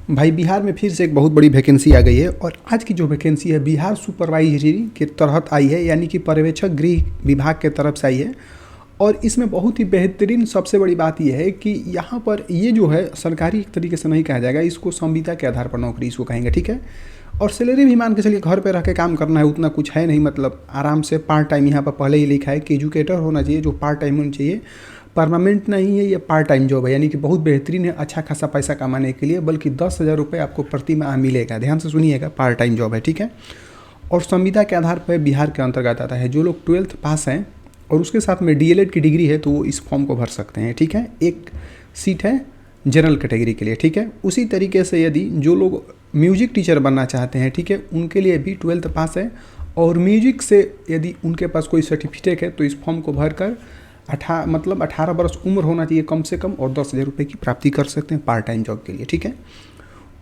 भाई बिहार में फिर से एक बहुत बड़ी वैकेंसी आ गई है और आज की जो वैकेंसी है बिहार सुपरवाइजरी के तहत आई है, यानी कि पर्यवेक्षक गृह विभाग के तरफ से आई है। और इसमें बहुत ही बेहतरीन सबसे बड़ी बात यह है कि यहाँ पर ये जो है सरकारी एक तरीके से नहीं कहा जाएगा, इसको संविदा के आधार पर नौकरी इसको कहेंगे, ठीक है। और सैलरी भी मान के चलिए घर पे रह के काम करना है, उतना कुछ है नहीं, मतलब आराम से पार्ट टाइम। यहाँ पर पहले ही लिखा है कि एजुकेटर होना चाहिए, जो पार्ट टाइम होना चाहिए, परमानेंट नहीं है, ये पार्ट टाइम जॉब है, यानी कि बहुत बेहतरीन है अच्छा खासा पैसा कमाने के लिए, बल्कि 10,000 रुपये आपको प्रति माह मिलेगा। ध्यान से सुनिएगा, पार्ट टाइम जॉब है, ठीक है। और संविदा के आधार पर बिहार के अंतर्गत आता है। जो लोग 12th पास हैं और उसके साथ में DLED की डिग्री है तो वो इस फॉर्म को भर सकते हैं, ठीक है। एक सीट है जनरल कैटेगरी के लिए, ठीक है। उसी तरीके से यदि जो लोग म्यूजिक टीचर बनना चाहते हैं, ठीक है, उनके लिए भी 12th पास है और म्यूजिक से यदि उनके पास कोई सर्टिफिकेट है तो इस फॉर्म को भरकर 18 वर्ष उम्र होना चाहिए कम से कम, और 10,000 रुपये की प्राप्ति कर सकते हैं पार्ट टाइम जॉब के लिए, ठीक है।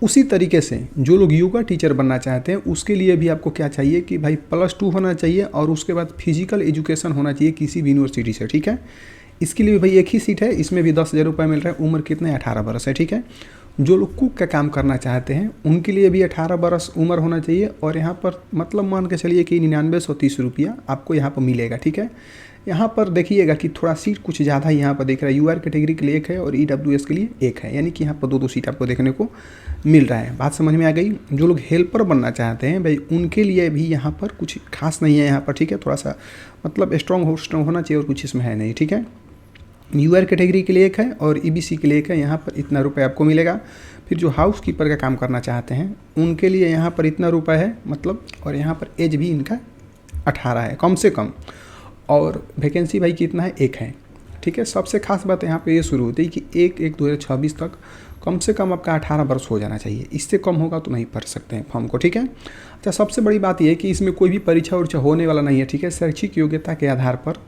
उसी तरीके से जो लोग योगा टीचर बनना चाहते हैं उसके लिए भी आपको क्या चाहिए कि भाई +2 होना चाहिए और उसके बाद फिजिकल एजुकेशन होना चाहिए किसी भी यूनिवर्सिटी से, ठीक है। इसके लिए भाई एक ही सीट है, इसमें भी 10,000 रुपये मिल रहा है। उम्र कितने, 18 वर्ष है, ठीक है। जो लोग कुक का काम करना चाहते हैं उनके लिए भी 18 वर्ष उम्र होना चाहिए और यहाँ पर मतलब मान के चलिए कि 9930 रुपया आपको यहाँ पर मिलेगा, ठीक है। यहाँ पर देखिएगा कि थोड़ा सीट कुछ ज़्यादा ही यहाँ पर दिख रहा है। UR कैटेगरी के लिए एक है और EWS के लिए एक है, यानी कि यहाँ पर दो सीट आपको देखने को मिल रहा है। बात समझ में आ गई। जो लोग हेल्पर बनना चाहते हैं भाई उनके लिए भी यहाँ पर कुछ खास नहीं है यहाँ पर, ठीक है। थोड़ा सा मतलब स्ट्रॉन्ग होना चाहिए और कुछ इसमें है नहीं, ठीक है। UR कैटेगरी के लिए एक है और EBC के लिए एक है, यहाँ पर इतना रुपये आपको मिलेगा। फिर जो हाउस कीपर का काम करना चाहते हैं उनके लिए यहाँ पर इतना रुपये है मतलब, और यहाँ पर एज भी इनका 18 है कम से कम। और वैकेंसी भाई कितना है, एक है, ठीक है। सबसे खास बात यहाँ पे ये शुरू होती है कि 1/1/2026 तक कम से कम आपका 18 वर्ष हो जाना चाहिए। इससे कम होगा तो नहीं भर सकते हैं फॉर्म को, ठीक है। अच्छा, सबसे बड़ी बात यह है कि इसमें कोई भी परीक्षा उरीक्षा होने वाला नहीं है, ठीक है। शैक्षिक योग्यता के आधार पर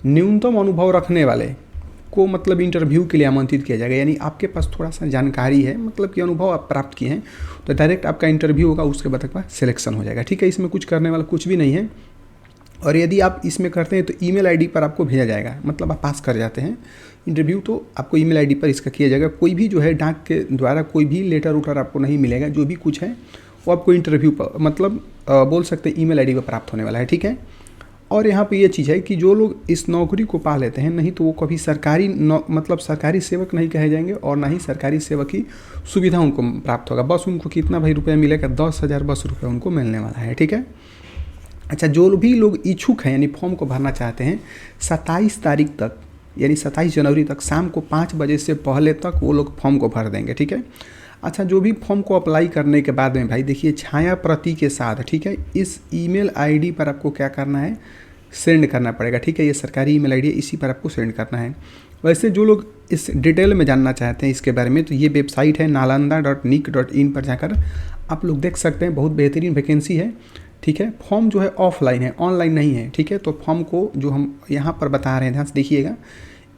न्यूनतम अनुभव रखने वाले को मतलब इंटरव्यू के लिए आमंत्रित किया जाएगा, यानी आपके पास थोड़ा सा जानकारी है, मतलब कि अनुभव आप प्राप्त किए हैं तो डायरेक्ट आपका इंटरव्यू होगा, उसके बाद आपका सिलेक्शन हो जाएगा, ठीक है। इसमें कुछ करने वाला कुछ भी नहीं है। और यदि आप इसमें करते हैं तो ईमेल आईडी पर आपको भेजा जाएगा, मतलब आप पास कर जाते हैं इंटरव्यू तो आपको ईमेल आईडी पर इसका किया जाएगा। कोई भी जो है डाक के द्वारा कोई भी लेटर उटर आपको नहीं मिलेगा, जो भी कुछ है वो आपको इंटरव्यू पर मतलब बोल सकते हैं ईमेल आईडी पर प्राप्त होने वाला है, ठीक है। और यहाँ पे ये चीज़ है कि जो लोग इस नौकरी को पा लेते हैं नहीं तो वो कभी सरकारी मतलब सरकारी सेवक नहीं कहे जाएंगे और ना ही सरकारी सेवक की सुविधा उनको प्राप्त होगा। बस उनको कितना भाई रुपया मिलेगा, 10,000 बस रुपये उनको मिलने वाला है, ठीक है। अच्छा, जो भी लोग इच्छुक हैं यानी फॉर्म को भरना चाहते हैं 27 तारीख तक यानी 27 जनवरी तक शाम को 5 बजे से पहले तक वो लोग फॉर्म को भर देंगे, ठीक है। अच्छा, जो भी फॉर्म को अप्लाई करने के बाद में भाई देखिए छाया प्रति के साथ, ठीक है, इस ईमेल आईडी पर आपको क्या करना है, सेंड करना पड़ेगा, ठीक है। ये सरकारी ईमेल आईडी है, इसी पर आपको सेंड करना है। वैसे जो लोग इस डिटेल में जानना चाहते हैं इसके बारे में तो ये वेबसाइट है nalanda.nic.in पर जाकर आप लोग देख सकते हैं। बहुत बेहतरीन वैकेंसी है, ठीक है। फॉर्म जो है ऑफलाइन है, ऑनलाइन नहीं है, ठीक है। तो फॉर्म को जो हम यहाँ पर बता रहे हैं ध्यान से देखिएगा,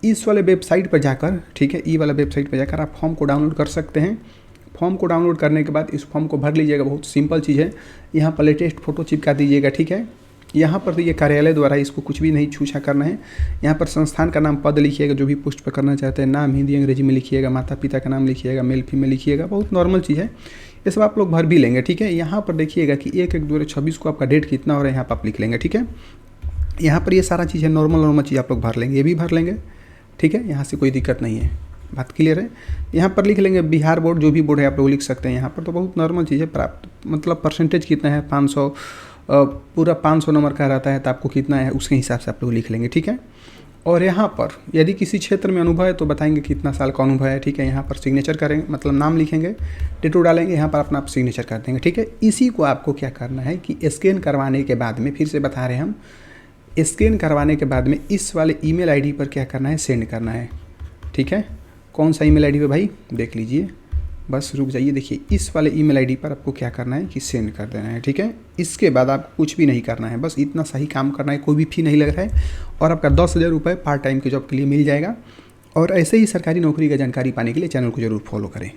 इस वाले वेबसाइट पर जाकर, ठीक है, ई वाला वेबसाइट पर जाकर आप फॉर्म को डाउनलोड कर सकते हैं। फॉर्म को डाउनलोड करने के बाद इस फॉर्म को भर लीजिएगा, बहुत सिंपल चीज़ है। यहाँ पर लेटेस्ट फोटो चिपका दीजिएगा, ठीक है। यहाँ पर तो ये कार्यालय द्वारा इसको कुछ भी नहीं छूछा करना है। यहाँ पर संस्थान का नाम, पद लिखिएगा, जो भी पोस्ट पर करना चाहते हैं, नाम हिंदी अंग्रेजी में लिखिएगा, माता पिता का नाम लिखिएगा, मेल फीमेल लिखिएगा, बहुत नॉर्मल चीज़ है। ये सब आप लोग भर भी लेंगे, ठीक है। यहाँ पर देखिएगा कि 1/1/2026 को आपका डेट कितना हो रहा है, यहाँ पर आप लिख लेंगे, ठीक है। यहाँ पर ये सारा चीज़ है, नॉर्मल चीज़ आप लोग भर लेंगे, ये भी भर लेंगे, ठीक है। यहाँ से कोई दिक्कत नहीं है, बात क्लियर है। यहाँ पर लिख लेंगे बिहार बोर्ड, जो भी बोर्ड है आप लोग लिख सकते हैं। यहाँ पर तो बहुत नॉर्मल चीज़ है, प्राप्त मतलब परसेंटेज कितना है, 500 पूरा 500 नंबर का रहता है तो आपको कितना है उसके हिसाब से आप लोग लिख लेंगे, ठीक है। और यहाँ पर यदि किसी क्षेत्र में अनुभव है तो बताएंगे कितना साल का अनुभव है, ठीक है। यहाँ पर सिग्नेचर करेंगे, मतलब नाम लिखेंगे, डेटो डालेंगे, यहाँ पर अपना आप सिग्नेचर कर देंगे, ठीक है। इसी को आपको क्या करना है कि स्कैन करवाने के बाद में, फिर से बता रहे हैं हम, स्कैन करवाने के बाद में इस वाले ईमेल आईडी पर क्या करना है, सेंड करना है, ठीक है। कौन सा ईमेल आईडी पे भाई देख लीजिए, बस रुक जाइए, देखिए इस वाले ईमेल आईडी पर आपको क्या करना है कि सेंड कर देना है, ठीक है। इसके बाद आपको कुछ भी नहीं करना है, बस इतना सही काम करना है, कोई भी फी नहीं लग रहा है और आपका 10,000 रुपये पार्ट टाइम के जॉब के लिए मिल जाएगा। और ऐसे ही सरकारी नौकरी का जानकारी पाने के लिए चैनल को जरूर फॉलो करें।